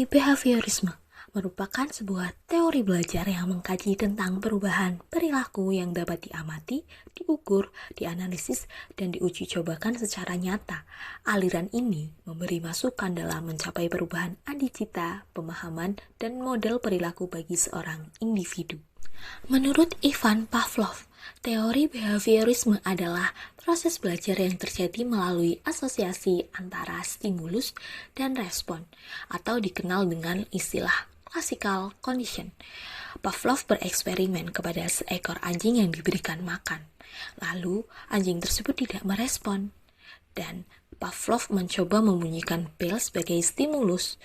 Teori behaviorisme merupakan sebuah teori belajar yang mengkaji tentang perubahan perilaku yang dapat diamati, diukur, dianalisis, dan diuji cobakan secara nyata. Aliran ini memberi masukan dalam mencapai perubahan adicita, pemahaman, dan model perilaku bagi seorang individu. Menurut Ivan Pavlov, teori behaviorisme adalah proses belajar yang terjadi melalui asosiasi antara stimulus dan respon, atau dikenal dengan istilah classical condition. Pavlov bereksperimen kepada seekor anjing yang diberikan makan. Lalu, anjing tersebut tidak merespon, dan Pavlov mencoba membunyikan bel sebagai stimulus.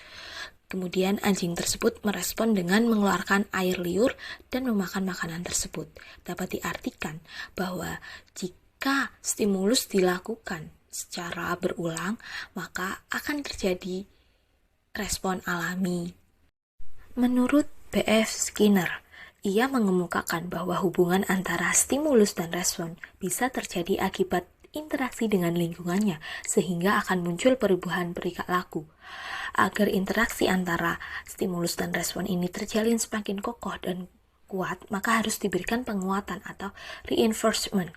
Kemudian anjing tersebut merespon dengan mengeluarkan air liur dan memakan makanan tersebut. Dapat diartikan bahwa jika stimulus dilakukan secara berulang, maka akan terjadi respon alami. Menurut B.F. Skinner, ia mengemukakan bahwa hubungan antara stimulus dan respon bisa terjadi akibat interaksi dengan lingkungannya, sehingga akan muncul perubahan perilaku. Agar interaksi antara stimulus dan respon ini terjalin semakin kokoh dan kuat, maka harus diberikan penguatan atau reinforcement.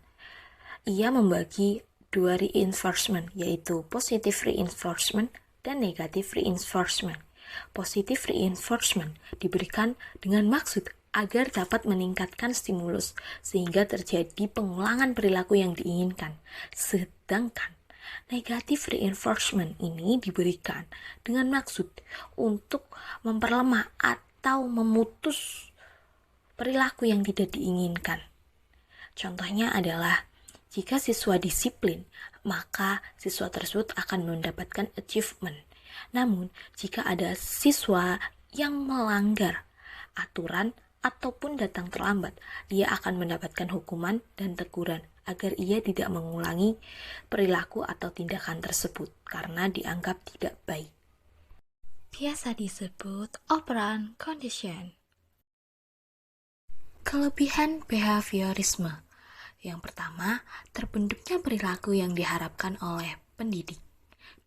Ia membagi dua reinforcement, yaitu positive reinforcement dan negative reinforcement. Positive reinforcement diberikan dengan maksud agar dapat meningkatkan stimulus sehingga terjadi pengulangan perilaku yang diinginkan. Sedangkan negative reinforcement ini diberikan dengan maksud untuk memperlemah atau memutus perilaku yang tidak diinginkan. Contohnya adalah jika siswa disiplin, maka siswa tersebut akan mendapatkan achievement. Namun, jika ada siswa yang melanggar aturan ataupun datang terlambat, ia akan mendapatkan hukuman dan teguran agar ia tidak mengulangi perilaku atau tindakan tersebut karena dianggap tidak baik. Biasa disebut operant condition. Kelebihan behaviorisme. Yang pertama, terbentuknya perilaku yang diharapkan oleh pendidik.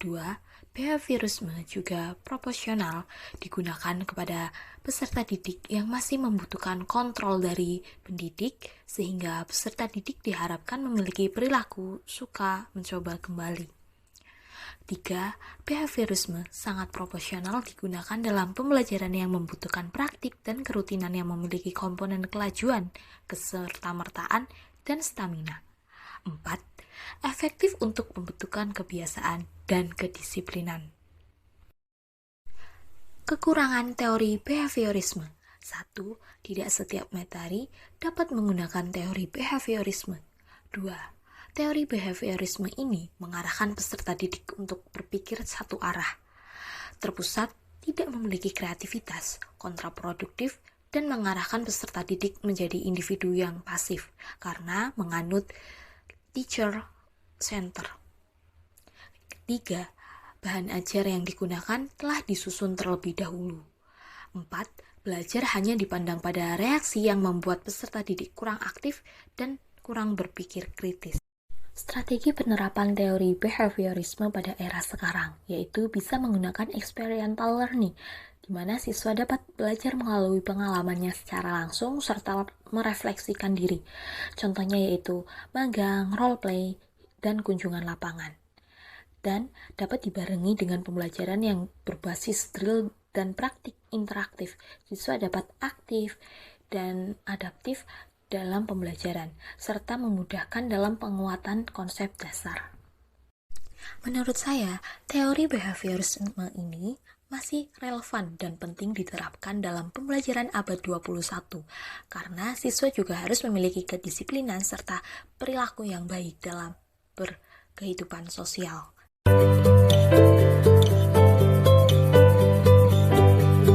2. Behaviorisme juga proporsional digunakan kepada peserta didik yang masih membutuhkan kontrol dari pendidik, sehingga peserta didik diharapkan memiliki perilaku suka mencoba kembali. 3. Behaviorisme sangat proporsional digunakan dalam pembelajaran yang membutuhkan praktik dan kerutinan yang memiliki komponen kelajuan, kesertamertaan, dan stamina. 4. Efektif untuk pembentukan kebiasaan dan kedisiplinan. Kekurangan teori behaviorisme. 1. Tidak setiap materi dapat menggunakan teori behaviorisme. 2. Teori behaviorisme ini mengarahkan peserta didik untuk berpikir satu arah, terpusat, tidak memiliki kreativitas, kontraproduktif, dan mengarahkan peserta didik menjadi individu yang pasif karena menganut teacher center. 3. Bahan ajar yang digunakan telah disusun terlebih dahulu. 4. Belajar hanya dipandang pada reaksi yang membuat peserta didik kurang aktif dan kurang berpikir kritis. Strategi penerapan teori behaviorisme pada era sekarang, yaitu bisa menggunakan experiential learning, di mana siswa dapat belajar melalui pengalamannya secara langsung serta merefleksikan diri. Contohnya yaitu magang, role play, dan kunjungan lapangan. Dan dapat dibarengi dengan pembelajaran yang berbasis drill dan praktik interaktif. Siswa dapat aktif dan adaptif dalam pembelajaran, serta memudahkan dalam penguatan konsep dasar. Menurut saya, teori behaviorisme ini masih relevan dan penting diterapkan dalam pembelajaran abad 21, karena siswa juga harus memiliki kedisiplinan serta perilaku yang baik dalam berkehidupan sosial.